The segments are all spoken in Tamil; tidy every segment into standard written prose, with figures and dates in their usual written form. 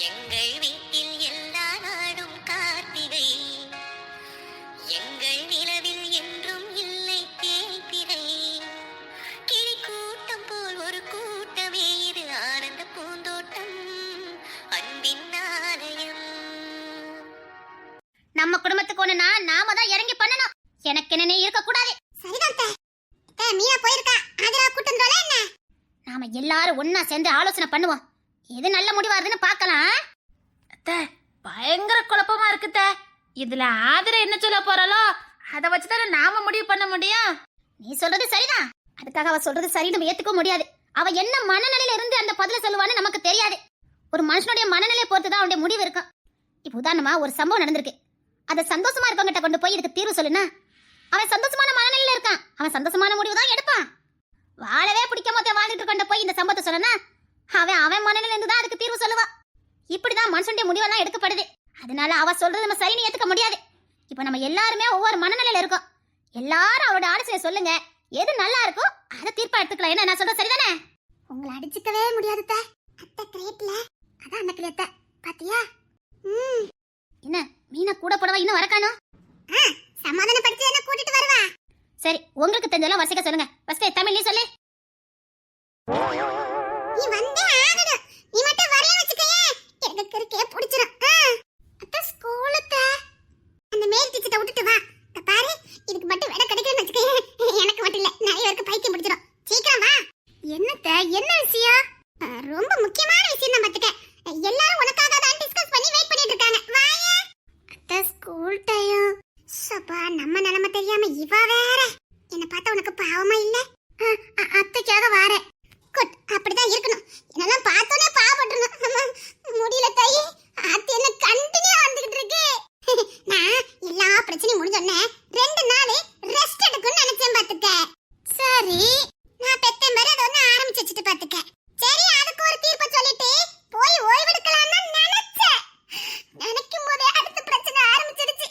எங்கள் வீட்டில் எல்லா நாடும் கார்த்திகை, எங்கள் நிலவில் என்றும் இல்லை தேய்பிறை. கிளி கூட்டம் போல் ஒரு கூட்டமே இது ஆனந்த பூந்தோட்டம், அன்பின் ஆலயம். நம்ம குடும்பத்துக்கு ஒண்ணுனா நாம தான் இறங்கி பண்ணணும். எனக்கு என்னன்னே இருக்க கூடாது. சரிதான் மீனா போயிருக்கா, அதுல கூட்டம் தோல என்ன? நாம எல்லாரும் ஒண்ணா சேர்ந்து ஆலோசனை பண்ணுவோம். எது நல்ல முடிவாருன்னு பார்க்கலாம். பயங்கர குழப்பமா இருக்குத்த. இதுல ஆதர என்ன சொல்ல போறாளோ அதை வச்சுதானே நாம முடிவு பண்ண முடியும். நீ சொல்றது சரிதான். அதுக்காக அவ சொல்றது சரின்னு நம்ம ஏத்துக்க முடியாது. அவ என்ன மனநிலையில இருந்து அந்த பதில சொல்லுவான்னு நமக்கு தெரியாது. ஒரு மனுஷனுடைய மனநிலையை பொறுத்துதான் அவனுடைய முடிவு இருக்கும். இப்ப உதாரணமா ஒரு சம்பவம் நடந்திருக்கு. அதை சந்தோஷமா இருக்கவங்கிட்ட கொண்டு போய் இதுக்கு தீர்வு சொல்லுனா அவன் சந்தோஷமான மனநிலையில இருக்கான். அவன் சந்தோஷமான முடிவு தான் எடுப்பான். வாழவே பிடிக்காம வாழ்ந்துட்டு கொண்டு போய் இந்த சம்பவத்தை சொல்லனா அவன் மனநிலையில இருந்து தான் அதுக்கு தீர்வு சொல்லுவான். இப்படிதான் மனுஷனுடைய முடிவெல்லாம் எடுக்கப்படுது. அதனால அவ சொல்றது நம்ம சரின்னு ஏத்துக்க முடியாது. இப்ப நம்ம எல்லாருமே ஒவ்வொரு மனநிலையில இருக்கோம். எல்லாரும் அவரோட ஆலோசனை சொல்லுங்க. எது நல்லா இருக்கோ அதை தீர்ப்பா எடுத்துக்கலாம். என்ன நான் சொல்றது சரிதானே? உங்களை அடிச்சுக்கவே முடியாது அத்தை கிரேட்ல. அதான் அந்த கிளேத்த பாத்தியா? என்ன மீனா கூட போடவா இன்னும் வரக்கானோ? சமாதானப்படுத்தி என்ன கூட்டிட்டு வருவா. சரி, உங்களுக்கு தெரிஞ்சதெல்லாம் வசிக்க சொல்லுங்க. ஃபர்ஸ்ட் தமிழ் நீ சொல்லு. நீ வந்தே ஆகணும். நீ மட்டும் வரல வச்சுக்கயே எனக்கு கிறுக்கே பிடிச்சிரும். அத்தை ஸ்கூலுக்கு அந்த மேல் டீச்சரை விட்டுட்டு வா. பாரு, இதுக்கு மட்டும் வேலை கிடைக்கும்னு வச்சுக்கயே எனக்கு மட்டும் இல்ல நிறைய பேருக்கு பைத்தியம் பிடிச்சிரும். சீக்கிரம் வா. என்ன விஷயம்? ரொம்ப முக்கியமான விஷயம் தான் பாத்துக்க. எல்லாரும் உனக்காக தான் டிஸ்கஸ் பண்ணி வெயிட் பண்ணிட்டு இருக்காங்க. வாயே. அத்தை ஸ்கூல் டைம். சப்பா, நம்ம நிலைமை தெரியாம இவ வேற. என்ன பார்த்தா உனக்கு பாவமா இல்ல? அத்தைக்காக வாரேன். குட், அப்படிதான் இருக்கணும். என்னெல்லாம் பார்த்தோனே பாவப்பட்டுறணும். முடியல தாயி, அத்தை என்ன கண்டினியூ வந்துகிட்டு இருக்கு. நான் எல்லா பிரச்சனையும் முடிஞ்சோடனே 2 நாள் ரெஸ்ட் எடுக்கணும்னு நினைச்சேன் பாத்துக்க. சரி, நான் பெத்த மாதிரி அதை ஒண்ணு ஆரம்பிச்சு வச்சுட்டு பாத்துக்க. சரி, அதுக்கு ஒரு தீர்ப்பை சொல்லிட்டு போய் ஓய்வெடுக்கலாம்னு நினைச்சேன். நினைக்கும் போதே அடுத்த பிரச்சனை ஆரம்பிச்சிடுச்சு.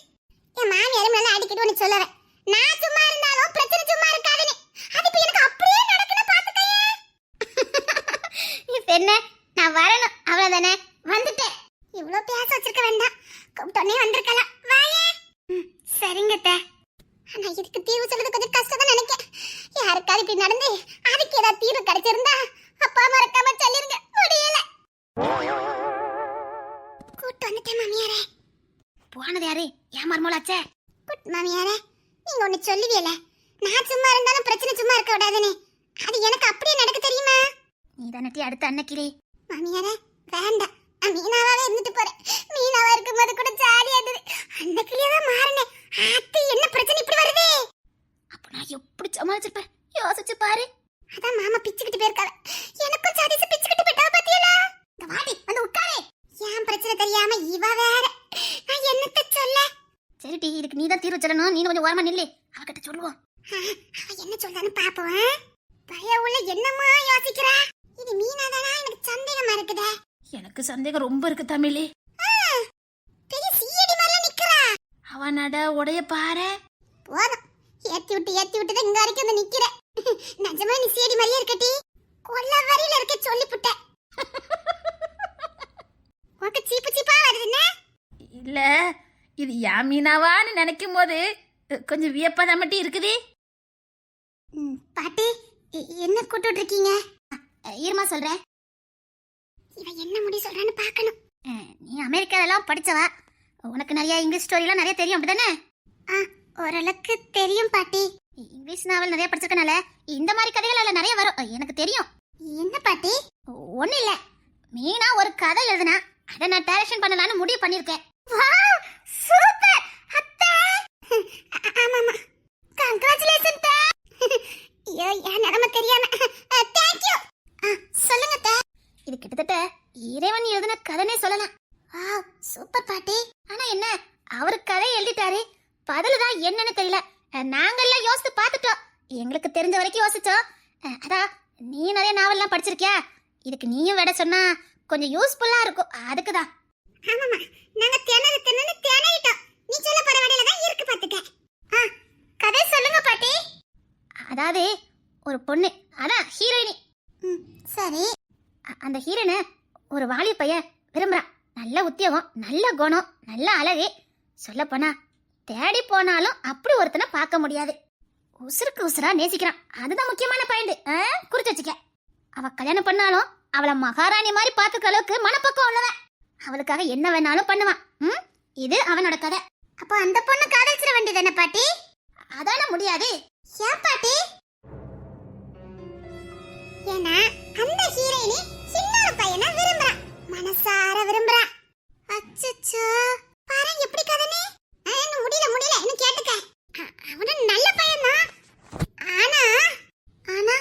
என் மாமியாரும் நல்லா அடிக்கடி ஒண்ணு சொல்லுவேன், நான் சும்மா இருந்தாலும் பிரச்சனை சும்மா இருக்காதுன்னு. அது இப்ப எனக்கு அப்படியே நடக்குன்னு பாத்துக்கயே. இப்ப என்ன, நான் வரணும் அவ்வளவுதானே? வந்துட்டேன். இவ்ளோ பேச வச்சிருக்க வேண்டாம், கூப்பிட்டோன்னே வந்திருக்கலாம். வாயே. சரிங்க அத்தை. ஆனா இதுக்கு தீர்வு சொல்றது கொஞ்சம் கஷ்டம் தான் நினைக்கிறேன். யாருக்காவது இப்படி நடந்து அதுக்கு ஏதாவது தீர்வு கிடைச்சிருந்தா அப்பா மறக்காம சொல்லிருங்க. முடியல. கூட்டு வந்துட்டேன் மாமியாரே. போனது யாரு? ஏன் மர்மோளாச்சே? குட் மாமியாரே, நீங்க ஒண்ணு சொல்லுவீல, நான் சும்மா இருந்தாலும் பிரச்சனை சும்மா இருக்க விடாதுன்னு. அது எனக்கு அப்படியே நடக்க தெரியுமா? நீ தானட்டி அடுத்த அன்னக்கிளி. மாமியாரே வேண்டாம், நான் மீனாவாவே இருந்துட்டு போறேன். மீனாவா இருக்கும்போது கூட ஜாலியா இருந்தது. அன்னக்கிளியே தான் மாறினேன். அத்தை என்ன பிரச்சனை இப்படி வருது? அப்ப நான் எப்படி சமாளிச்சிருப்பேன் யோசிச்சு பாரு. அதான் மாமா பிச்சுக்கிட்டு போயிருக்காரு. எனக்கும் சதீஸ் பிச்சுக்கிட்டு போயிட்டா பாத்தியல. இந்த வாடி வந்து உட்காரே. ஏன் பிரச்சனை தெரியாம இவ வேற. நான் என்னத்த சொல்ல? சரிடி, இதுக்கு நீ தான் தீர்வு சொல்லணும். நீ கொஞ்சம் ஓரமா நில்லு, அவகிட்ட சொல்லுவோம். அவ என்ன சொல்றான்னு பாப்போம். பய உள்ள என்னமா யோசிக்கிறா? இது மீனாதானா? எனக்கு சந்தேகமா இருக்குதே. எனக்கு சந்தேகம் ரொம்ப இருக்கு தமிழே. பெரிய சீடி மேல நிக்கறா. அவ நட உடைய பாரு. போதும், ஏத்தி விட்டு தான் இங்க வரைக்கும் வந்து நிக்கிற. நிஜமா நீ சீடி மாதிரியே இருக்கட்டி. கொல்ல வரியில இருக்க சொல்லிப்புட்ட. உனக்கு சீப்பு சீப்பா வருதுன்னா? இல்ல, இது யாமீனாவான்னு நினைக்கும் போது கொஞ்சம் வியப்பா மட்டும் இருக்குது. பாட்டி, என்ன கூட்டிட்டு இருக்கீங்க? இருமா சொல்றேன். இவ என்ன முடி சொல்றான்னு பார்க்கணும். நீ அமெரிக்காலலாம் படிச்சவா, உனக்கு நிறைய இங்கிலீஷ் ஸ்டோரிலாம் நிறைய தெரியும் அப்படிதானே? ஓரளவுக்கு தெரியும் பாட்டி. இங்கிலீஷ் நாவல் நிறைய படிச்சிருக்கனால இந்த மாதிரி கதைகள் அதுல நிறைய வரும். எனக்கு தெரியும். என்ன பாட்டி? ஒண்ணு இல்ல, மீனா ஒரு கதை எழுதுனா அதை நான் டைரக்ஷன் பண்ணலாம்னு முடிவு பண்ணிருக்கேன். வாவ், சூப்பர் அத்தை. ஆமாமா, கங்க்ராச்சுலேஷன் அத்தை. ஐயோ, என் நிலைமை தெரியாம. Thank you. சொல்லுங்க அத்தை. இது கிட்டத்தட்ட இறைவன் எழுதின கதைனே சொல்லலாம். வாவ், சூப்பர் பாட்டி. ஆனா என்ன, அவரு கதை எழுதிட்டாரு, பதிலுதான் என்னன்னு தெரியல. நாங்கெல்லாம் யோசித்து பார்த்துட்டோம், எங்களுக்கு தெரிஞ்ச வரைக்கும் யோசிச்சோம். அதான் நீ நிறைய நாவல்லாம் படிச்சிருக்கியா, இதுக்கு நீயும் விட சொன்னா கொஞ்சம் யூஸ்ஃபுல்லா இருக்கும். அதுக்குதான். ஆமாமா, நாங்க திணறிட்டோம். நீ சொல்ல போற வழியில தான் இருக்கு பாத்துக்க. கதை சொல்லுங்க பாட்டி. அதாவது ஒரு பொண்ணு, அதான் ஹீரோயினி. சரி. அந்த ஹீரோயினை ஒரு வாலிப பையன் விரும்புறான். நல்ல உத்தியோகம், நல்ல குணம், நல்ல அழகு. சொல்லப் போனா தேடி போனாலும் அப்படி ஒருத்தனை பார்க்க முடியாது. உசுருக்கு உசுரா நேசிக்கிறான், அதுதான் முக்கியமான பாயிண்ட். குறிச்சு வச்சுக்க. அவ கல்யாணம் பண்ணாலும் அவளை மகாராணி மாதிரி பாத்துக்க அளவுக்கு மனப்பக்கம் உள்ளவன். அவளுக்காக என்ன வேணாலும் பண்ணுவான். இது அவனோட கதை. அப்போ அந்த பொண்ணு காதலிச்சிட வேண்டியதானே பாட்டி? அதான முடியாது. ஏன் பாட்டி? ஏன்னா அந்த ஹீரோயினி சின்ன ஒரு பையனை விரும்புறா, மனசார விரும்புறா. அச்சச்சோ, பாரு எப்படி கதனே. இன்னும் முடியல இன்னும் கேட்டுக்க. அவன நல்ல பையன்தான். ஆனா ஆனா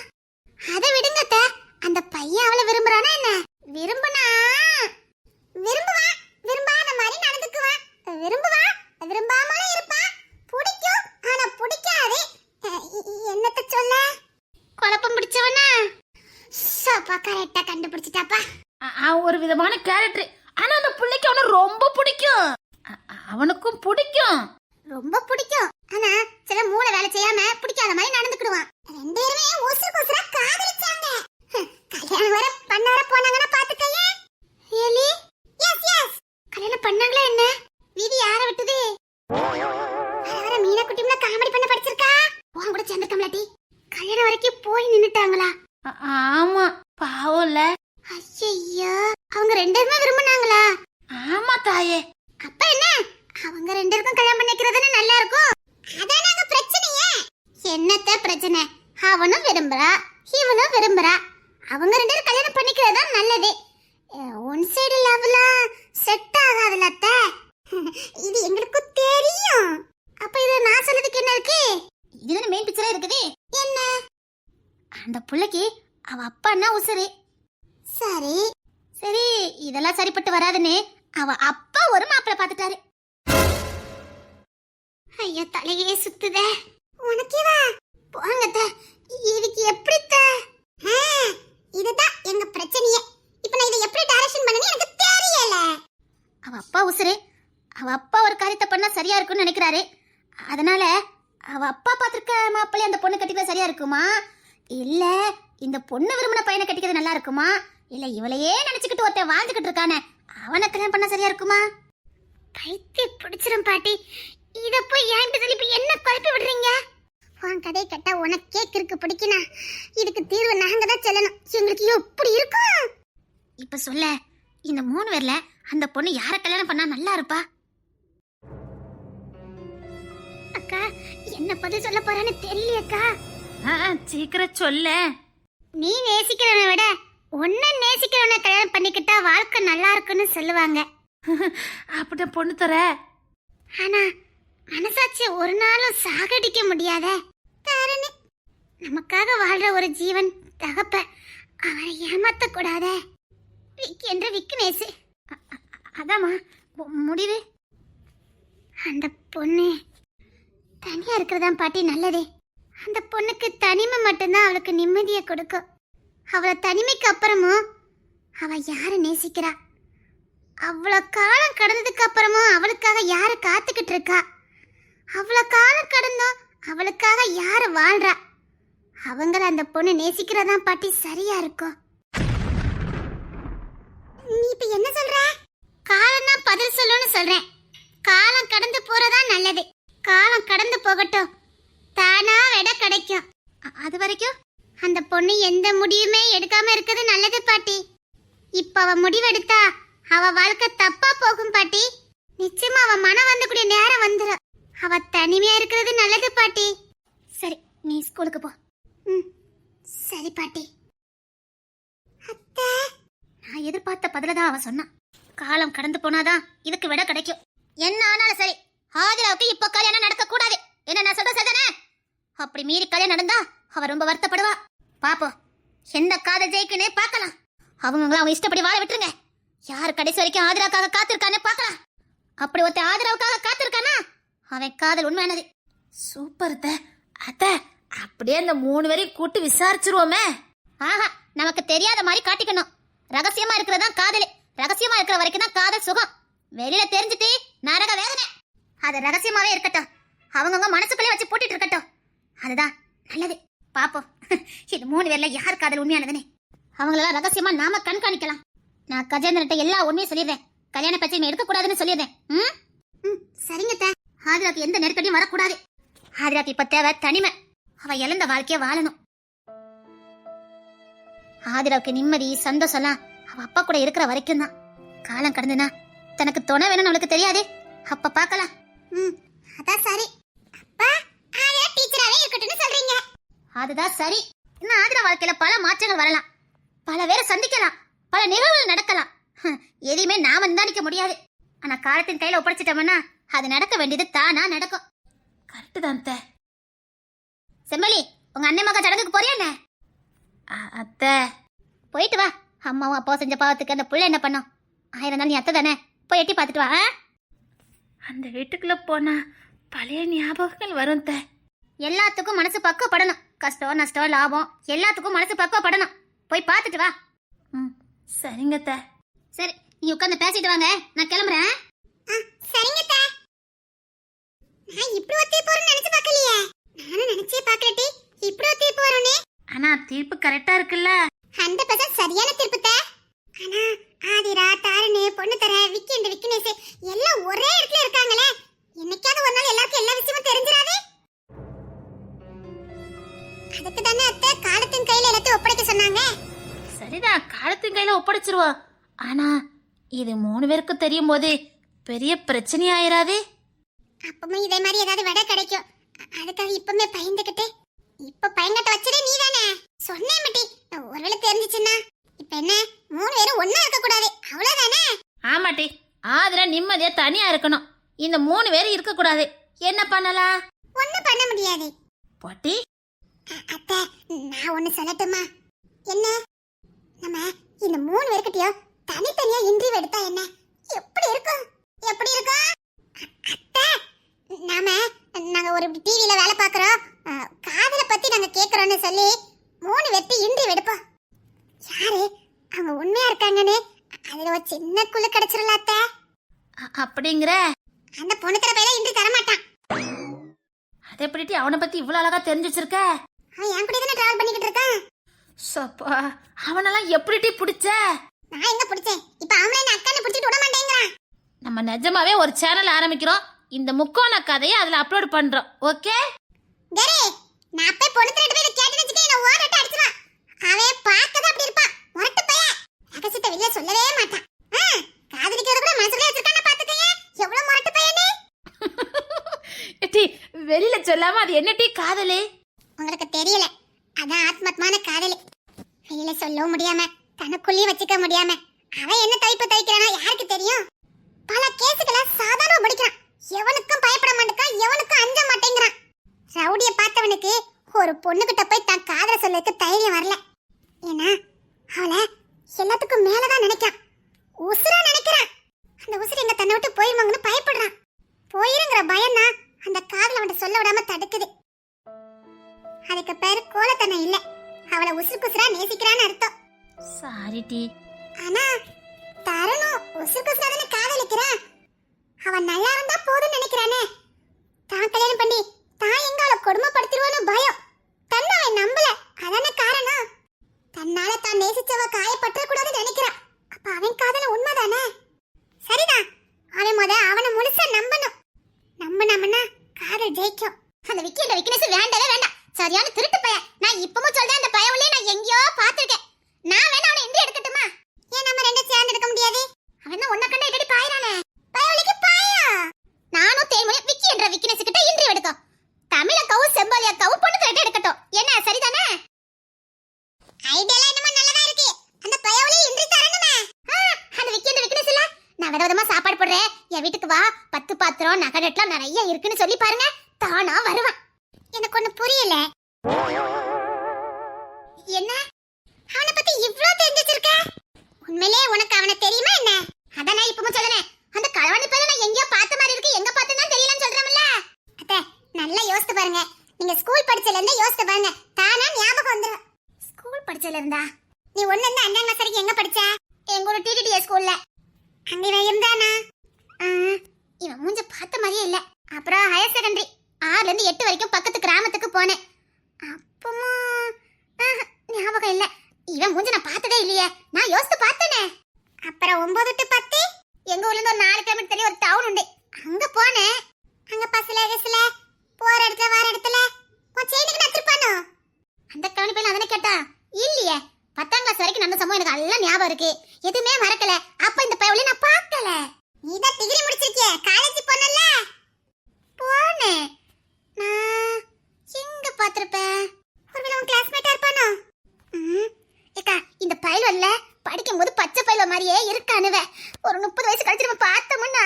அத விடுங்க அத்தை. அந்த பையன் அவளை விரும்புறானா என்ன? விரும்புனா விரும்புவான், விரும்பாத மாதிரி நடந்துக்குவான். விரும்புவான், விரும்பாமலே இருப்பான். பிடிக்கும், ஆனா பிடிக்காது. என்னத்த சொல்ல? குழப்பம் பிடிச்சவனா? சப்பா கரெக்டா கண்டுபிடிச்சிட்டாப்பா. அவன் ஒரு விதமான கேரக்டர். ஆனா அந்த பிள்ளைக்கு அவனை ரொம்ப பிடிக்கும். அவனுக்கும் பிடிக்கும், ரொம்ப பிடிக்கும். ஆனா சில மூளை வேலை செய்யாம பிடிக்காத மாதிரி நடந்துக்கிடுவான். ரெண்டு பேருமே உசுர காதலிச்சாங்க. கல்யாணம் வர பண்ணார போனாங்கன்னா பாத்துக்கயே. ரியலி? S S. கல்யாணம் பண்ணாங்களா என்ன? விதி யார விட்டது? வர மீனா குட்டிம்ல காமெடி பண்ண படிச்சிருக்கா. உன் கூட சேர்ந்திருக்கம்லாட்டி. கல்யாணம் வரைக்கும் போய் நின்னுட்டாங்களா? ஆமா, பாவம்ல. ஐயோ, அவங்க ரெண்டு பேருமே விரும்புனாங்களா? ஆமா தாயே. அப்ப என்ன, அவங்க ரெண்டு பேருக்கும் கல்யாணம் பண்ணிக்கிறதுன்னு நல்லா இருக்கும். அதானே அங்க பிரச்சனையே. என்னத்த பிரச்சனை? அவனும் விரும்புறா, இவனும் விரும்புறா. அவங்க ரெண்டு பேரும் கல்யாணம் பண்ணிக்கிறது தான் நல்லது. ஒன் சைடு லவ்லாம் செட் ஆகாதுல அத்தை. இது எங்களுக்கு தெரியும். அப்ப இது நான் சொல்றதுக்கு என்ன இருக்கு? இதுதானே மெயின் பிக்சரா இருக்குது. என்ன? அந்த புள்ளைக்கு அவ அப்பான்னா உசுரு. சரி சரி, இதெல்லாம் சரிப்பட்டு வராதுன்னு அவ அப்பா ஒரு மாப்பிள்ளை பார்த்துட்டாரு. ஐயோ, தலையே சுத்துதே. உனக்கேவா? போங்கத்த. இதுக்கு எப்படித்த? இதுதான் எங்க பிரச்சனையே. இப்போ நான் இதை எப்படி டைரக்ஷன் பண்ணனே எனக்கு தெரியல. அவ அப்பா உசுரு. அவ அப்பா ஒரு காரியத்தை பண்ணா சரியா இருக்கும்னு நினைக்கிறாரு. அதனால அவ அப்பா பார்த்திருக்க மாப்பிள்ளை அந்த பொண்ணு கட்டிக்கிறது சரியா இருக்குமா, இல்ல இந்த பொண்ணு விரும்பின பையனை கட்டிக்கிறது நல்லா இருக்குமா, இல்ல இவளையே நினைச்சுக்கிட்டு ஒருத்தன் வாழ்ந்துகிட்டு இருக்கானே அவனை கல்யாணம் பண்ண சரியா இருக்குமா? பைத்தி பிடிச்சிரும் பாட்டி. இத போய் ஏன்ட்டு சொல்லி இப்ப என்ன குழப்பி விடுறீங்க? உன் கதையை கேட்டா உனக்கு கேட்கறதுக்கு பிடிக்கினா இதுக்கு தீர்வு நாங்க தான் சொல்லணும். எங்களுக்கு எப்படி இருக்கும்? இப்ப சொல்ல, இந்த 3 பேர்ல அந்த பொண்ணு யார கல்யாணம் பண்ணா நல்லா இருப்பா? அக்கா, என்ன பதில் சொல்ல போறேன்னு தெரியலையக்கா. சீக்கிரம் சொல்ல. நீ நேசிக்கிறவனை விட உன்னை நேசிக்கிறவனை கல்யாணம் பண்ணிக்கிட்டா வாழ்க்கை நல்லா இருக்குன்னு சொல்லுவாங்க. அப்படி பொண்ணு தர. ஆனா மனசாட்சி ஒரு நாளும் சாகடிக்க முடியாத தாரணி. நமக்காக வாழ்ற ஒரு ஜீவன் தகப்ப, அவரை ஏமாத்த கூடாத. விக்கி என்ற விக்னேஷ். அதாம்மா முடிவு. அந்த பொண்ணு தனியா இருக்கிறதா பாட்டி நல்லதே. அந்த பொண்ணுக்கு தனிமை மட்டும்தான் அவளுக்கு நிம்மதியை கொடுக்கும். அவளை தனிமைக்கு அப்புறமும் அவ யாரை நேசிக்கிறா, அவ்வளோ காலம் கடந்ததுக்கு அப்புறமும் அவளுக்காக யாரு காத்துக்கிட்டு இருக்கா, அவ்வளோ காலம் கடந்தும் அவளுக்காக யாரு வாழ்றா, அவங்கள அந்த பொண்ணு நேசிக்கிறதா பாட்டி சரியா இருக்கும். நீ இப்ப என்ன சொல்ற? காலம் தான் பதில் சொல்லுன்னு சொல்றேன். காலம் கடந்து போறதா நல்லது. காலம் கடந்து போகட்டும், தானா விட கிடைக்கும். அது வரைக்கும் அந்த பொண்ணு எந்த முடிவுமே எடுக்காம இருக்கிறது நல்லது பாட்டி. இப்ப அவ முடிவெடுத்தா அவ வாழ்க்கை தப்பா போகும் பாட்டி. நிச்சயமா அவ மனம் வந்துக்கூடிய நேரம் வந்துடும். அவ தனிமையா இருக்கிறது நல்லது பாட்டி. சரி, நீ ஸ்கூலுக்கு போ. சரி பாட்டி. அத்தை, நான் எதிர்பார்த்த பதில தான் அவ சொன்னான். காலம் கடந்து போனாதான் இதுக்கு விட கிடைக்கும். என்ன ஆனாலும் சரி, ஆதிராவுக்கு இப்ப கல்யாணம் நடக்க கூடாது. என்ன நான் சொல்ற சரிதானே? அப்படி மீறி கல்யாணம் நடந்தா அவ ரொம்ப வருத்தப்படுவா. பாப்போம், எந்த காதல் ஜெயிக்குன்னு பார்க்கலாம். அவங்க அவங்க இஷ்டப்படி வாழ விட்டுருங்க. யார் கடைசி வரைக்கும் ஆதிராவுக்காக காத்திருக்கான்னு பார்க்கலாம். அப்படி ஒருத்தன் ஆதிராவுக்காக காத்திருக்கானா அவன் காதல் உண்மையானது. சூப்பர் அத்த. அப்படியே அந்த 3 பேரையும் கூட்டு விசாரிச்சிருவோமே. ஆஹா, நமக்கு தெரியாத மாதிரி காட்டிக்கணும். ரகசியமா இருக்கிறதா காதல். ரகசியமா இருக்கிற வரைக்கும் தான் காதல் சுகம். வெளியில தெரிஞ்சுட்டு நரக வேதனை. அது ரகசியமாவே இருக்கட்டும். அவங்கவுங்க மனசுக்குள்ளே வச்சு போட்டுட்டு இருக்கட்டும். அதுதான் நல்லது. பாப்போம் இது 3 பேர்ல யார் காதல் உண்மையானதுன்னு. அவங்களெல்லாம் ரகசியமா நாம கண்காணிக்கலாம். நான் கஜேந்திரன்ட்ட எல்லா உண்மையும் சொல்லிடுறேன். கல்யாண பிரச்சனை எடுக்க கூடாதுன்னு சொல்லியிருந்தேன். சரிங்க அத்தை. ஆதிராக்கு எந்த நெருக்கடியும் வரக்கூடாது. ஆதிராக்கு இப்ப தேவை தனிமை. அவ இழந்த வாழ்க்கைய வாழணும். ஆதிராவுக்கு நிம்மதி சந்தோஷம்லாம் அவ அப்பா கூட இருக்கிற வரைக்கும் தான். காலம் கடந்துனா தனக்கு துணை வேணும்னு அவளுக்கு தெரியாது. அப்ப பாக்கலாம். அதான் சரி. அப்பா ஆதிரா டீச்சராவே இருக்கட்டும்னு சொல்றீங்க. அதுதான் சரி. இன்னும் ஆதிரா வாழ்க்கையில பல மாற்றங்கள் வரலாம். பல பேரை சந்திக்கலாம். பல நிகழ்வுகள் நடக்கலாம். எதையுமே நாம நிதானிக்க முடியாது. ஆனா காலத்தின் கையில ஒப்படைச்சிட்டோம்னா அது நடக்க வேண்டியது தானா நடக்கும். கரெக்டு தான் அத்தை. செம்மலி, உங்க அண்ணன் மகன் சடங்குக்கு போறியா என்ன? அத்தை போயிட்டு வா. அம்மாவும் அப்பாவும் செஞ்ச பாவத்துக்கு அந்த புள்ள என்ன பண்ணும்? 1000 நாள் நீ அத்தை தானே, போய் எட்டி பார்த்துட்டு வா. அந்த வீட்டுக்குள்ள போனா பழைய ஞாபகங்கள் வரும் அத்தை. எல்லாத்துக்கும் மனசு பக்குவப்படணும். கஷ்டம் நஷ்டம் லாபம் எல்லாத்துக்கும் மனசு பக்குவப்படணும். போய் பார்த்துட்டு வா. சரிங்க அத்தை. சரி, நீ உட்காந்து பேசிட்டு வாங்க, நான் கிளம்புறேன். சரிங்க அத்தை. நான் இப்படி ஒத்தி போறேன்னு நினைச்சு பார்க்கலையே. நானும் நினைச்சே பார்க்கலடி இப்படி ஒத்தி போறேனே. ஆனா தீர்ப்பு கரெக்டா இருக்குல்ல? 100% சரியான தீர்ப்பு அத்தை. ஆனா ஆதிரா தாரணி பொண்ணு தர விக்கி இந்த விக்னேஷ் எல்லாம் ஒரே இடத்துல இருக்காங்களே. என்னைக்காவது ஒரு நாள் எல்லாருக்கும் எல்லா விஷயமும் தெரிஞ்சிராதே. அதுக்கு தானே அத்தை காலத்தின் கையில எல்லாத்தையும் ஒப்படைக்க சொன்னாங்க. சரிதான், காலத்தின் கையில ஒப்படைச்சிருவோம். ஆனா இது 3 பேருக்கு தெரியும் போது பெரிய பிரச்சனை ஆயிராதே. அப்பவும் இதே மாதிரி ஏதாவது விட கிடைக்கும். அதுக்காக இப்பமே பயந்துகிட்டு இப்ப பயங்கட்ட வச்சதே நீ தானே. சொன்னேன் மட்டி, ஒருவேளை தெரிஞ்சிச்சுன்னா இப்ப என்ன 3 பேரும் ஒண்ணா இருக்க கூடாது அவ்வளவுதானே? ஆமாட்டி, ஆதிரா நிம்மதியா தனியா இருக்கணும். இந்த 3 பேரும் இருக்க கூடாது. என்ன பண்ணலாம்? ஒண்ணும் பண்ண முடியாது. போட்டி அத்தை, நான் ஒண்ணு சொல்லட்டுமா? என்ன, நம்ம இந்த 3 பேர்கிட்டயும் தனித்தனியா இன்டர்வியூ எடுத்தா என்ன எப்படி இருக்கும்? எப்படி இருக்கும் அத்தை? நாங்க ஒரு டிவில வேலை பார்க்கறோம், காதல பத்தி நாங்க கேக்குறோம்னு சொல்லி 3 பேர்த்து இன்டர்வியூ எடுப்போம். யாரு அவங்க உண்மையா இருக்காங்கன்னு அதுல ஒரு சின்ன குழு கிடைச்சிரல அத்தை. அப்படிங்கிற? அந்த பொண்ணுக்கிற பையல இன்டர்வியூ தர மாட்டான். அதை எப்படிட்டி அவனை பத்தி இவ்வளவு அழகா தெரிஞ்சு வச்சிருக்க? அவன் என் கூட தானே டிராவல் பண்ணிக்கிட்டு இருக்கான். சப்பா, அவனெல்லாம் எப்படிட்டி பிடிச்ச? நான் எங்க பிடிச்சேன்? இப்ப அவன் என்ன அக்கான்னு பிடிச்சிட்டு விட மாட்டேங்கிறான். நம்ம நிஜமாவே ஒரு சேனல் ஆரம்பிக்கிறோம். இந்த முக்கோண கதையை அதுல அப்லோட் பண்றோம். ஓகே டேரே, நான் அப்பே பொண்ணு ரெண்டு பேரை கேட்டு வச்சுக்க என்ன ஓரட்ட அடிச்சுவான். அவன் பார்க்கதான் அப்படி இருப்பான், முரட்டு பையன். ரகசியத்தை வெளிய சொல்லவே மாட்டான். காதலிக்கிறது கூட மனசுக்குள்ளே வச்சிருக்கான பாத்துக்கங்க. எவ்வளவு முரட்டு பையனே. டி வெளியில சொல்லாம அது என்ன டி காதலே? உங்களுக்கு தெரியல, அதான் ஆத்மாத்மான காதலி. வெளியில சொல்லவும் முடியாம தனக்குள்ளேயே வச்சுக்க முடியாம அவன் என்ன தைப்பு தைக்கிறானா யாருக்கு தெரியும்? பல கேசுகளை சாதாரண படிக்கிறான். எவனுக்கும் பயப்பட மாட்டேங்கான், எவனுக்கும் அஞ்ச மாட்டேங்கிறான். ரவுடிய பார்த்தவனுக்கு ஒரு பொண்ணுகிட்ட போய் தான் காதல சொல்லக்கு தைரியம் வரல. ஏன்னா அவளை எல்லாத்துக்கும் மேலதான் நினைக்கான், உசுரா நினைக்கிறான். அந்த உசுறு எங்க தன்னை விட்டு போயிருவாங்கன்னு பயப்படுறான். போயிருங்கிற பயம் தான் அந்த காதல அவன் சொல்ல விடாம தடுக்குது. அதுக்கு பேரு கோலத்தனம் இல்ல, அவளை உசுறு குசுரா நேசிக்கிறான்னு அர்த்தம். சாரி டி. ஆனா தரணும் உசுறு குசுரா தானே காதலிக்கிறான். அவன் நல்லா இருந்தா போதும்னு நினைக்கிறானே. தான் கல்யாணம் பண்ணி தான் எங்க அவளை கொடுமைப்படுத்திடுவான்னு பயம். தன்னை அவன் நம்பல, அதானே காரணம். தன்னால தான் நேசிச்சவ காயப்பற்ற கூடாதுன்னு நினைக்கிறான். அப்ப அவன் காதல உண்மைதானே? சரிதான், அவன் அவனை முழுசா நம்பணும். நம்பினோம்னா காதல் ஜெயிக்கும். அந்த விக்கியோட விக்னஸ் வேண்டவே வேண்டாம், சரியான திருட்டு பையன். நான் இப்பவும் சொல்றேன், அந்த பையவுலயே நான் எங்கேயோ பாத்துருக்கேன். நான் வேணா அவனை இன்றி எடுக்கட்டுமா? ஏன் நம்ம ரெண்டும் சேர்ந்து எடுக்க முடியாது? அவன் தான் உன்னை கண்ட எடி பாயிரானே. பையவுலிக்கு பாயா? நானும் தேய்மொழி விக்கி என்ற விக்னஸ் கிட்ட இன்றி எடுக்கும். தமிழ கவு செம்பாலியா கவு பொண்ணு திரட்ட எடுக்கட்டும். என்ன சரிதானே? ஐடியால என்னமா நல்லதா இருக்கு. அந்த பையவுலயே இன்றி தரணுமே. அந்த விக்கி என்ற விக்னஸ் இல்ல, நான் விதவிதமா சாப்பாடு போடுறேன், என் வீட்டுக்கு வா, 10 பாத்திரம் நகை நெட்லாம் நிறைய இருக்குன்னு சொல்லி பாருங்க, தானா வருவான். எனக்கு ஒண்ணு புரியல. என்ன அவனை பத்தி இவ்ளோ தெரிஞ்சு வச்சிருக்க? உண்மையிலேயே உனக்கு அவனை தெரியுமா என்ன? அதான் நான் இப்பவும் சொல்றேன், அந்த கலவாணி பேரை நான் எங்கேயோ பார்த்த மாதிரி இருக்கு, எங்க பார்த்தேன்னா தெரியலன்னு சொல்றேன்ல. அத்தை நல்லா யோசித்து பாருங்க. நீங்க ஸ்கூல் படிச்சல இருந்தே யோசித்து பாருங்க, தானா ஞாபகம் வந்துரும். ஸ்கூல் படிச்சல இருந்தா நீ 1 இருந்து 5ஆம் கிளாஸ் வரைக்கும் எங்க படிச்ச? எங்க ஒரு டிடிடிஎஸ் ஸ்கூல்ல. அங்க இவன் இருந்தானா? இவன் மூஞ்ச பார்த்த மாதிரியே இல்ல. அப்புறம் ஹையர் செகண்டரி 6ல இருந்து 8 வரைக்கும் பக்கத்து கிராமத்துக்கு போனேன். அப்பவும் ஞாபகம் இல்ல. இவன் மூஞ்ச நான் பார்த்ததே இல்லையே, நான் யோசித்து பார்த்தேனே. அப்புறம் 9 to 10 எங்க ஞாபகம் இருக்கு, எதுவுமே மறக்கல. அப்ப இந்த பையவளை நான் பார்க்கல. நீ தான் டிகிரி முடிச்சிருக்கிய, காலேஜ் போனல? போனேன். நான் எங்க பாத்திருப்பேன்? ஒருவேளை உன் கிளாஸ்மேட்டா இருப்பானோ? ஏக்கா, இந்த பையல்ல படிக்கும்போது பச்சை பையல மாதிரியே இருக்கானுவ. ஒரு 30 வயசு கழிச்சு நம்ம பார்த்தோம்னா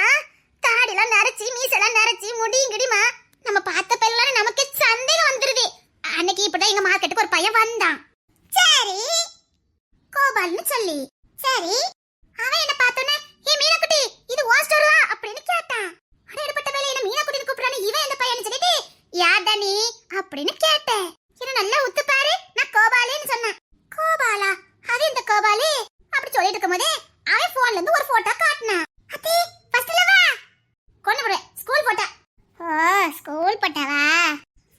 தாடிலாம் நரைச்சி, மீசெல்லாம் நரைச்சி, முடியும் கிடிமா நம்ம பார்த்த பையலாம் நமக்கு சந்தேகம் வந்துருது. அன்னைக்கு இப்பதான் எங்க மார்க்கெட்டுக்கு ஒரு பையன் வந்தான். சரி கோபால்னு சொல்லி. சரி, அவன் என்ன பார்த்தோன்னே, "ஏ மீனாக்குட்டி, இது உன் ஸ்டோர் வா" அப்படின்னு கேட்டான். அட எடுப்பட்ட வேலை என்ன மீனாக்குட்டின்னு கூப்பிடுறானே, இவன் எந்த பையன்னு சொல்லிட்டு, "யார்டா நீ?" அப்படின்னு கேட்டேன். என்ன நல்லா உத்து பாரு, நான் கோபாலேன்னு சொன்னேன். கோபாலா? அது இந்த கோபாலு? அப்படி சொல்லிட்டு இருக்கும்போதே அவன் போன்ல இருந்து ஒரு போட்டோ காட்டினான். அத்தி, ஃபர்ஸ்ட்ல வா. கொண்டு போறேன், ஸ்கூல் போட்டோ. ஓ ஸ்கூல் பட்டாவா?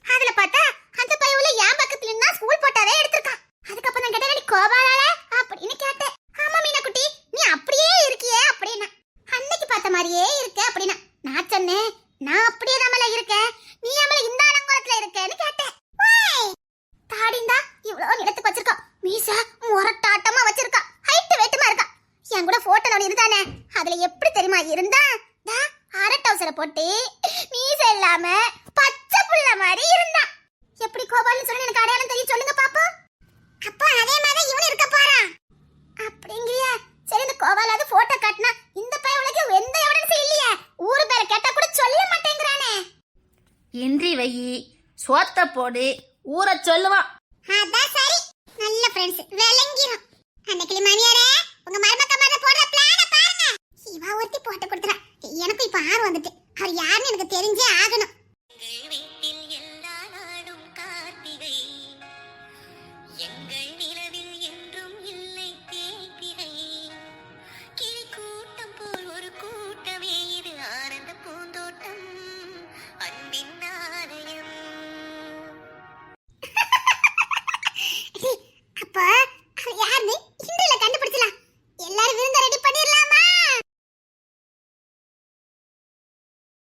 அதுல பார்த்தா அந்த பையவுல என் பக்கத்துல இருந்தா ஸ்கூல் போட்டோவே எடுத்திருக்கான். அதுக்கப்புறம் நான் கேட்டேன், "நீ கோபாலால?" அப்படின்னு கேட்டேன். "ஆமா மீனாக்குட்டி, நீ அப்படியே இருக்கியே" அப்படின்னா. "அன்னைக்கு பார்த்த மாதிரியே இருக்க" அப்படின்னா. நான் சொன்னேன், "நான் அப்படியே தான் இருக்கேன், நீ அமல இந்த அலங்கோலத்துல இருக்கேன்னு கேட்டேன். தாடிந்தா இவ்வளவு நிலத்துக்கு வச்சிருக்கா, மீச முரட்டாட்டமா வச்சிருக்கா, ஹைட் வெயிட்டுமா இருக்கா. என் கூட போட்டோல அவன் இருந்தானே, அதுல எப்படி தெரியுமா இருந்தா? அரை டவுசரை போட்டு மீச இல்லாம பச்சை புள்ள மாதிரி இருந்தான். எப்படி கோபால்னு சொல்லி எனக்கு அடையாளம் தெரியும் சொல்லுங்க பாப்போம். அப்போ அதே மாதிரி இவனு இருக்க போறான் அப்படிங்கிறியா? சரி, இந்த கோபாலாவது போட்டோ காட்டினா, இந்த பையன் உனக்கு எந்த எவிடன்ஸும் இல்லையே, ஊரு பேரை கேட்டா கூட சொல்ல மாட்டேங்கிறானே. இன்றி வையி, சோத்த போடு, ஊரை சொல்லுவான். அதான் சரி, நல்ல ஃப்ரெண்ட்ஸ் விளங்கிரும்.